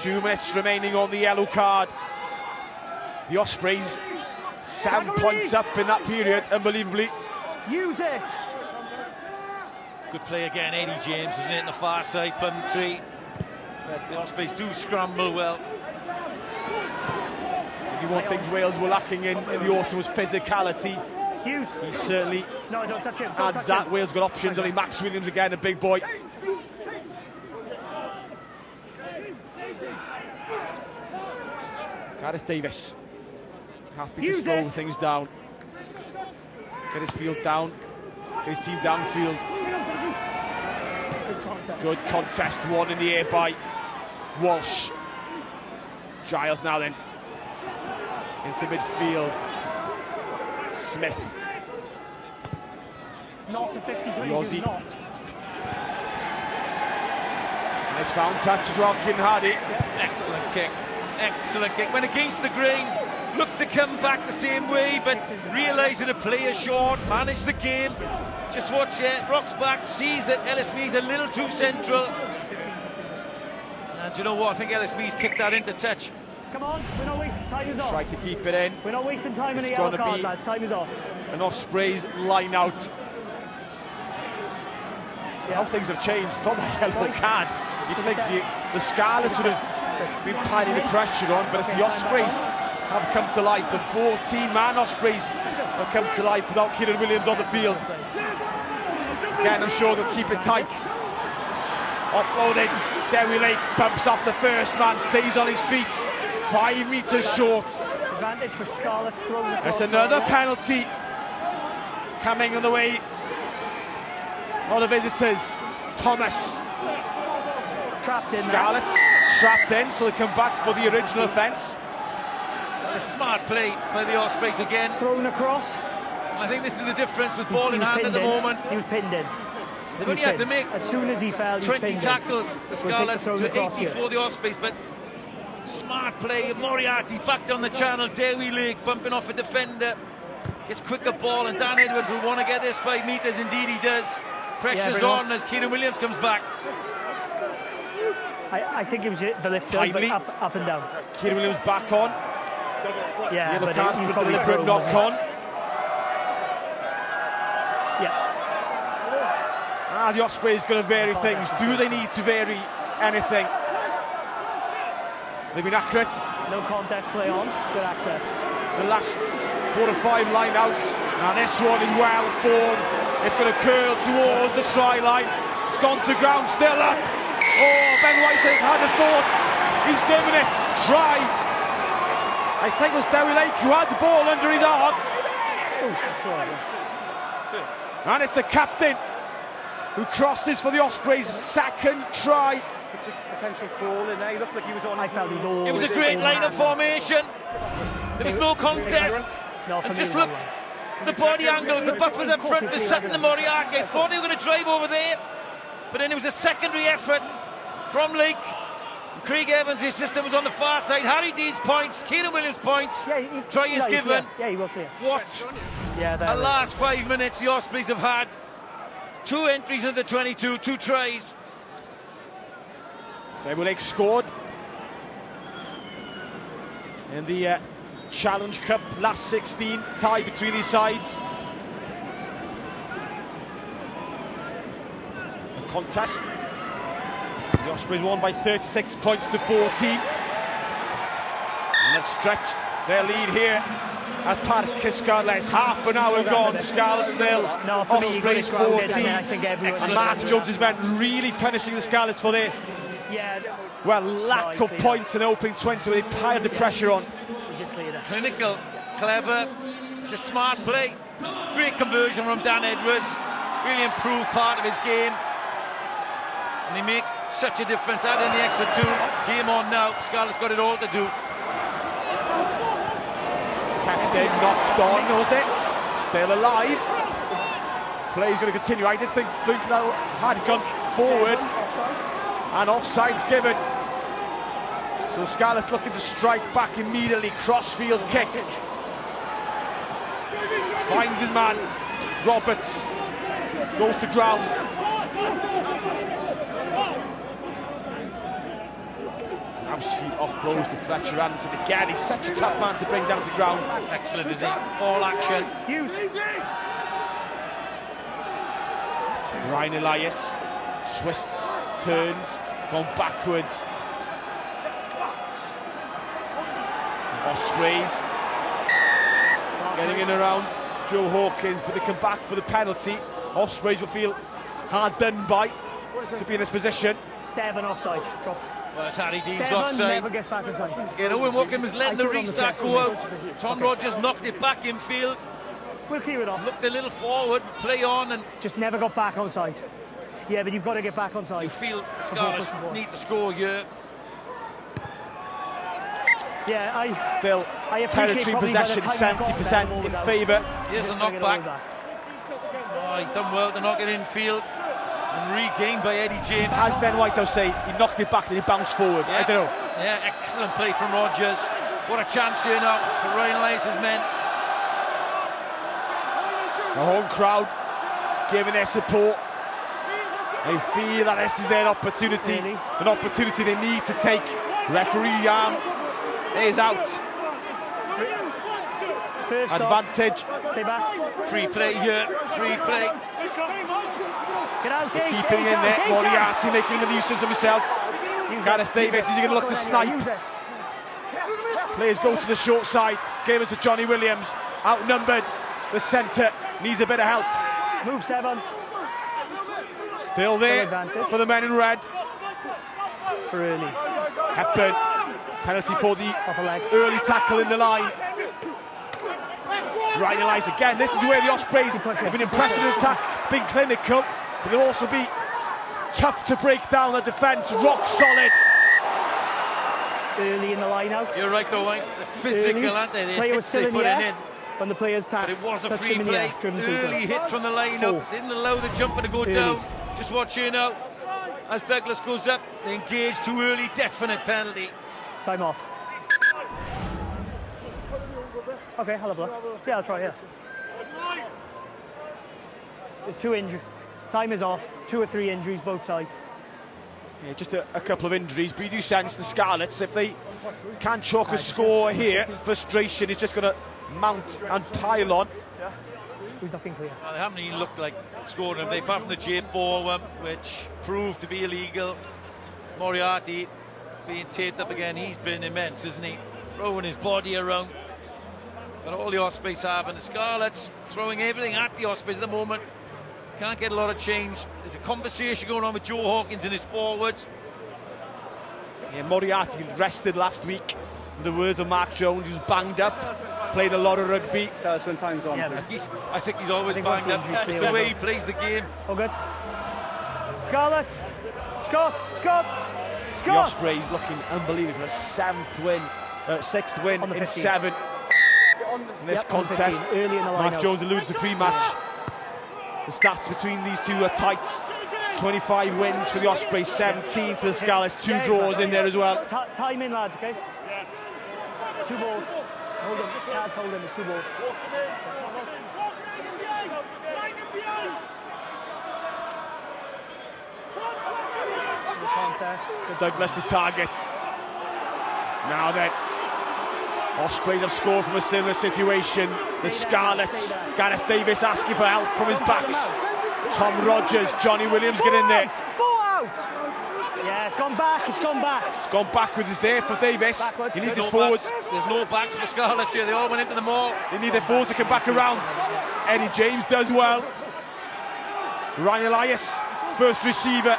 2 minutes remaining on the yellow card. The Ospreys 7 points up in that period, unbelievably. Use it. Good play again, Eddie James, isn't it, on the far side, Plumtree. But the Ospreys do scramble well. Maybe one thing Wales were lacking in the autumn was physicality. Hughes. He certainly No, don't touch him. Don't adds touch that. him. Wales got options. Only Max Williams again, a big boy. Gareth Davis, happy to slow things down. Get his field down, get his team downfield. Good contest, one in the air by Walsh. Giles now then, into midfield. Smith. Not the 53, Rozzy. not. Nice found touch as well, Kin Hardy. Excellent kick. Excellent kick. Went against the grain. Looked to come back the same way, but realised that a player's short. Managed the game. Just watch it. Rocks back. Sees that Ellis Mees a little too central. And do you know what? I think Ellis Mees kicked that into touch. Come on, we're not wasting time. Is off. Try to keep it in. We're not wasting time in It's the yellow gonna card, be lads. Time is off. An Ospreys line out. How things have changed from the yellow card. You'd think the Scarlets would have been piling the pressure on, but it's the Ospreys have come to life. The 14-man Ospreys have come to life without Kieran Williams on the field. Again, I'm sure they'll keep it tight. Offloading, Dewi Lake bumps off the first man, stays on his feet. 5 metres short. Advantage for Scarlets. There's another penalty coming on the way of the visitors. Thomas. Trapped in. Scarlets trapped in, so they come back for the original offence. A smart play by the Ospreys again. Thrown across. I think this is the difference with ball in hand at the moment. He was pinned in. They've only had to make as soon as he fell, 20 tackles, the Scarlets, to 80 for the Ospreys, but smart play. Moriarty back down the channel. Dewi Lake bumping off a defender. Gets quicker ball, and Dan Edwards will want to get this 5 metres. Indeed he does. Pressure's on as Kieran Williams comes back. I think it was the lifters, but up and down. Kieran Williams back on. Yeah, Yellow but card he's for probably deliberate thrown, knock on. Yeah. The Ospreys going to vary things. Do they need to vary anything? They've been accurate. No contest play on. Good access. The last 4 or 5 line-outs. Now this one is well formed. It's going to curl towards the try line. It's gone to ground, still up. Oh, Ben Whitehead's had a thought. He's given it. Try. I think it was Dewi Lake who had the ball under his arm. And it's the captain who crosses for the Ospreys' second try. Just potential crawl in there. He looked like he was on. I felt he was all. It was a great line-up formation. There was no contest. No, And just look, the body angles, the buffers up front with Sutton and Moriarty. Thought they were going to drive over there, but then it was a secondary effort from Lake. Craig Evans, the assistant, was on the far side. Harry Dees points, Kieran Williams points. Try is given. Yeah, he will clear. What Yeah, the last 5 minutes the Ospreys have had. 2 entries in the 22, 2 tries. Dewi Lake scored in the Challenge Cup last 16, tie between these sides. A contest. The Ospreys won by 36 points to 14. And they've stretched their lead here as Parc Scarlets. Half an hour gone, Scarlets nil, Ospreys 14. And Mark Jones' men really punishing the Scarlets for their lack of points in opening 20 where they piled the pressure on. Clinical, clever, just smart play. Great conversion from Dan Edwards. Really improved part of his game. And they make such a difference. Add in the extra 2. Game on now. Scarlett's got it all to do. Captain knocked on, was it? Still alive. Play's going to continue. I did think that had gone forward. And offside's given. So Scarlett's looking to strike back immediately. Crossfield kick. Finds his man. Roberts goes to ground. Now she offloads to Fletcher Anderson again. He's such a tough man to bring down to ground. Excellent, isn't he? All action. Ryan Elias twists, turns, going backwards. Ospreys getting in around Joe Hawkins, but they come back for the penalty. Ospreys will feel hard done by to be in this position. 7 offside. Drop. Well, it's Harry Dean's 7 offside. never gets back inside. Again, Owen Watkins was letting the saw it on the restart text, go wasn't out. Tom Rogers knocked it back infield, We'll clear it off. looked a little forward, play on, and Just never got back onside. Yeah, but you've got to get back onside. you feel Scarlets need to score here. Yeah, I Still, appreciate territory probably by the possession time I got 70% there, in was out. favour. Here's Just the gotta get all knockback. that. Oh, he's done well to knock it infield and regained by Eddie James. As Ben Whitehouse say, he knocked it back and he bounced forward. I don't know. Yeah, excellent play from Rogers. What a chance here now for Ryan Elias's men. The home crowd giving their support. They feel that this is their opportunity, Really? an opportunity they need to take. Referee arm is out. First stop. Advantage. Stay back. Free play here, free play. Get out, Dave. Keeping in there. Moriarty making a nuisance of himself. Gareth Davis, is he going to look to snipe? Players go to the short side. Give it to Johnny Williams. Outnumbered. The centre needs a bit of help. Move 7 Still there advantage. for the men in red. for early. Hepburn. Penalty for the Off a leg. early tackle in the line. Ryan Elias again. This is where the Ospreys have been impressive in attack, been clinical, but they'll also be tough to break down the defence. Rock solid. Early in the line out. You're right though, Wayne. They're physical, Early. aren't they? The Player was hits still they in the put air in. when the players But it was a touched free him in the play. air, driven through Early play. hit from the line Four. up. Didn't allow the jumper to go Early. down. Just watch here now. As Douglas goes up, they engage too early. Definite penalty. Time off. Okay, I'll have a look. Yeah, I'll try, yeah. There's 2 injuries. Time is off. 2 or 3 injuries, both sides. Yeah, just a couple of injuries, but you do sense the Scarlets, if they can't chalk a score here, frustration is just going to mount and pile on. There's nothing clear. Well, they haven't even looked like scoring them. They apart from the Jade ball one, which proved to be illegal. Moriarty being taped up again. He's been immense, isn't he? Throwing his body around. But all the Ospreys have, and the Scarlets throwing everything at the Ospreys at the moment. Can't get a lot of change. There's a conversation going on with Joe Hawkins and his forwards. Yeah, Moriarty rested last week. In the words of Mark Jones, he was banged up, played a lot of rugby. Tell us when time's on. Yeah, please. I think he's always I think once banged the up. injuries It's clear, the way we'll he plays the game. Oh, good. Scarlets. Scott. The Scott. Ospreys looking unbelievable. A 6th win On the in 15. 7 in this Yep, on the contest. 15, early in the Mark line-out. Jones alluded to pre-match. The stats between these two are tight. 25 wins for the Ospreys, 17 to the Scarlets, 2 draws in there as well. Time in, lads, okay? 2 balls. Hold them. Kaz, hold them. There's 2 balls. The contest. Douglas the target. Now then, Ospreys have scored from a similar situation. The Scarlets, Gareth Davis asking for help from his backs. Tom Rogers, Johnny Williams get in there. 4 out. Yeah, it's gone back. It's gone back. It's gone backwards, it's there for Davis. Backwards. He needs There's his no forwards. backs. There's no backs for Scarlets here. They all went into the maul. They need their forwards to come back around. Eddie James does well. Ryan Elias, first receiver.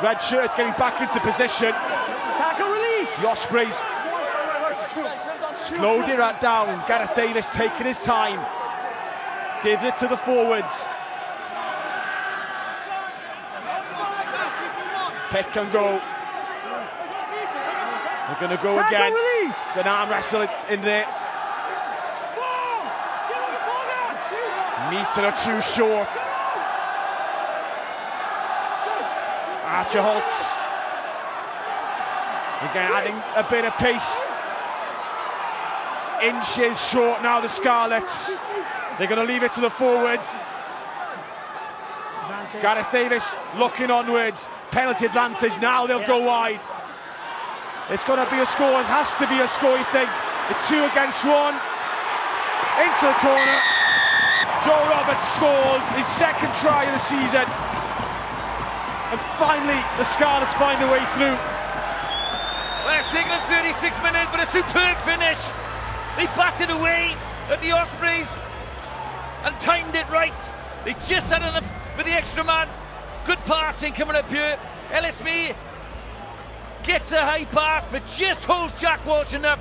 Red shirts getting back into position. Tackle release. The Ospreys slowed it right down. Gareth Davis taking his time. Gives it to the forwards. Pick and go. They're going to go Tackle again. release. It's an arm wrestle in there. Meter or 2 short. Archer Holtz. Again, adding a bit of pace. Inches short now, the Scarlets. They're going to leave it to the forwards. Advantage. Gareth Davis looking onwards. Penalty advantage, now they'll go wide. It's going to be a score, it has to be a score, you think. It's 2 against 1. Into the corner. Joe Roberts scores his 2nd try of the season. And finally, the Scarlets find a way through. Well, it's taken them 36 minutes, but a superb finish. They backed it away. at the Ospreys and timed it right. They just had enough with the extra man. Good passing coming up here. LSB gets a high pass, but just holds Jack Walsh enough.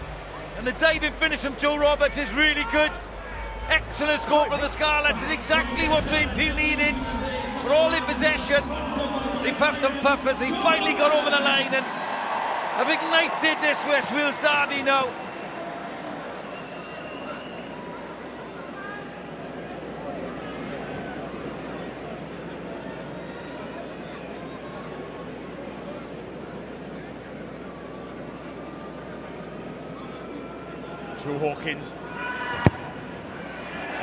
And the diving finish from Joe Roberts is really good. Excellent score from the Scarlets. Is exactly what Peel needed. For all in possession, they puffed and puffed, but they finally got over the line and have ignited this West Wales derby now. Drew Hawkins.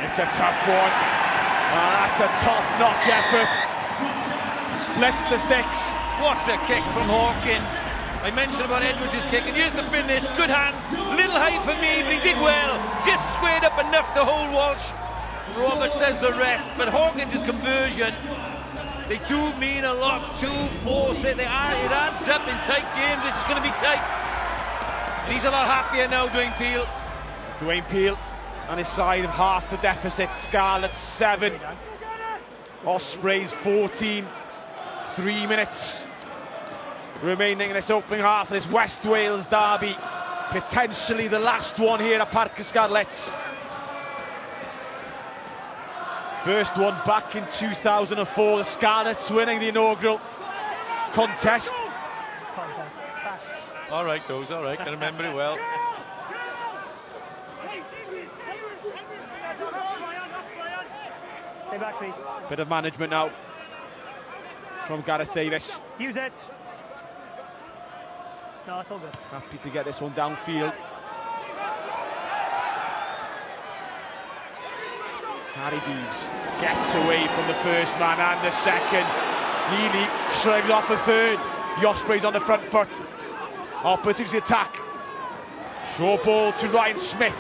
It's a tough one. That's a top-notch effort. Splits the sticks. What a kick from Hawkins. I mentioned about Edwards' kick, and here's the finish. Good hands, little high for me, but he did well. Just squared up enough to hold Walsh. Roberts does the rest, but Hawkins' conversion, they do mean a lot. 2-4, it adds up in tight games. This is going to be tight. And he's a lot happier now, Dwayne Peel. Dwayne Peel on his side of half the deficit. Scarlets 7, Ospreys 14. 3 minutes remaining in this opening half of this West Wales derby. Potentially the last one here at Parc y Scarlets. First one back in 2004. The Scarlets winning the inaugural contest. All right, goes, all right, can remember it well. Stay back, feet. Bit of management now from Gareth Davis. Use it. No, it's all good. Happy to get this one downfield. Harry Deeves gets away from the first man and the second. Neely shrugs off the third. The Ospreys on the front foot. Opportunity attack. Short ball to Ryan Smith.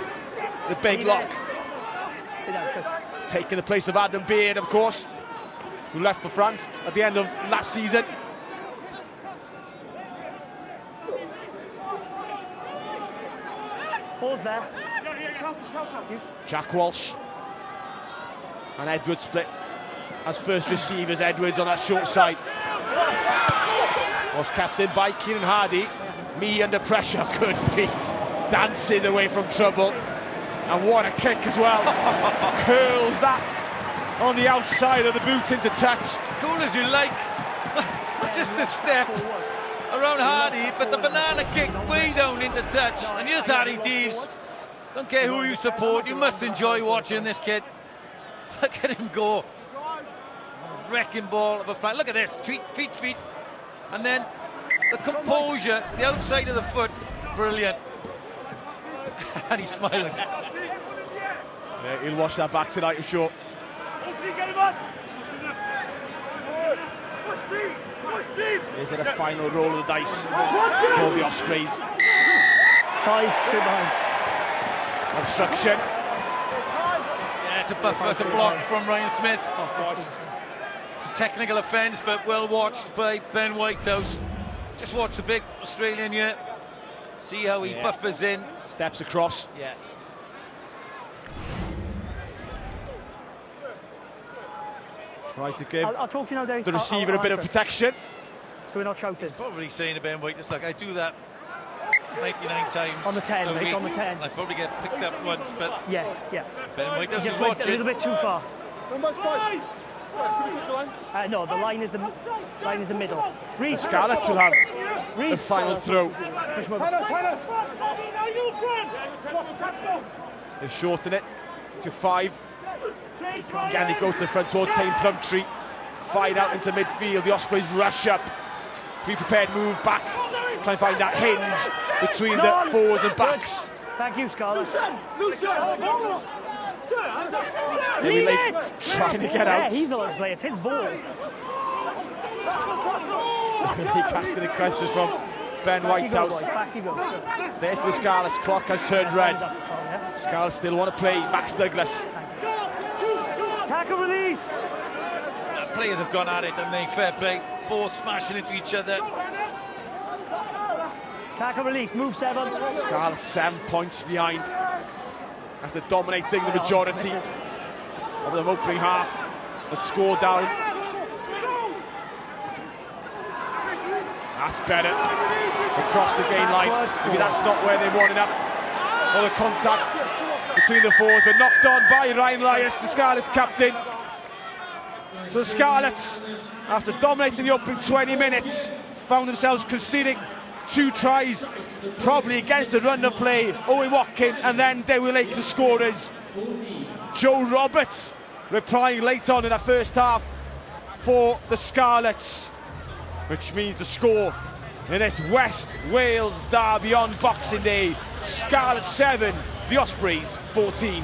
The big lock. Sit down, good. Taking the place of Adam Beard, of course, who left for France at the end of last season. Ball's there. Jack Walsh and Edwards split as first receivers. Edwards on that short side was kept in by Kieran Hardy. Me under pressure, good feet, dances away from trouble, and what a kick as well. Curls that on the outside of the boot into touch. Cool as you like. Just the step around Hardy, but the banana kick way down into touch. And here's Harry Deeves. Don't care who you support, you must enjoy watching this kid. Look at him go. Wrecking ball of a flat. Look at this, feet. And then the composure, the outside of the foot, brilliant. And he smiles. Yeah, he'll watch that back tonight, I'm sure. Is it a final roll of the dice for the Ospreys? 5, straight behind. Obstruction. Yeah, it's a buffer, it's a block from Ryan Smith. It's a technical offence, but well watched by Ben Whitehouse. Just watch the big Australian here. See how he buffers in. Steps across. Yeah. Try to give I'll talk to you now, Dave. the receiver a bit of protection. So we're not shouting. Probably saying to Ben Whitehouse, look, I do that 99 times On the 10, a mate, week. on the 10. I probably get picked up once, but Yes, yeah. Ben Whitehouse Just is went a watching. little bit too far. Number 5. No, the line is the middle. Reece. Scarlets will have the Reece. final throw. Push him over. They've shortened it to 5. Again, they go to the front toward Tame Plumtree. Fired out into midfield. The Ospreys rush up. Pre-prepared move back. Try and find that hinge between the forwards and backs. Thank you, Scarlett. Maybe Leave late it! trying to get Yeah, out. he's allowed to play. It's his ball. He's asking the questions from Ben Whitehouse. Back you go. It's there for the Scarlets. Clock has turned red. Scarlets still want to play. Max Douglas. Tackle release. Players have gone at it, and they fair play. Both smashing into each other. Tackle release. Move 7. Scarlets 7 points behind. after dominating the majority of the opening half. The score down. That's better. Across the gain line. Maybe that's not where they want enough. Or the contact between the forwards, but knocked on by Ryan Lyons, the Scarlets captain. So the Scarlets, after dominating the opening 20 minutes, found themselves conceding 2 tries, probably against the run of play. Owen Watkin and then Dewi Lake, the scorers. Joe Roberts replying late on in that first half for the Scarlets, which means the score in this West Wales derby on Boxing Day: Scarlets 7, the Ospreys 14.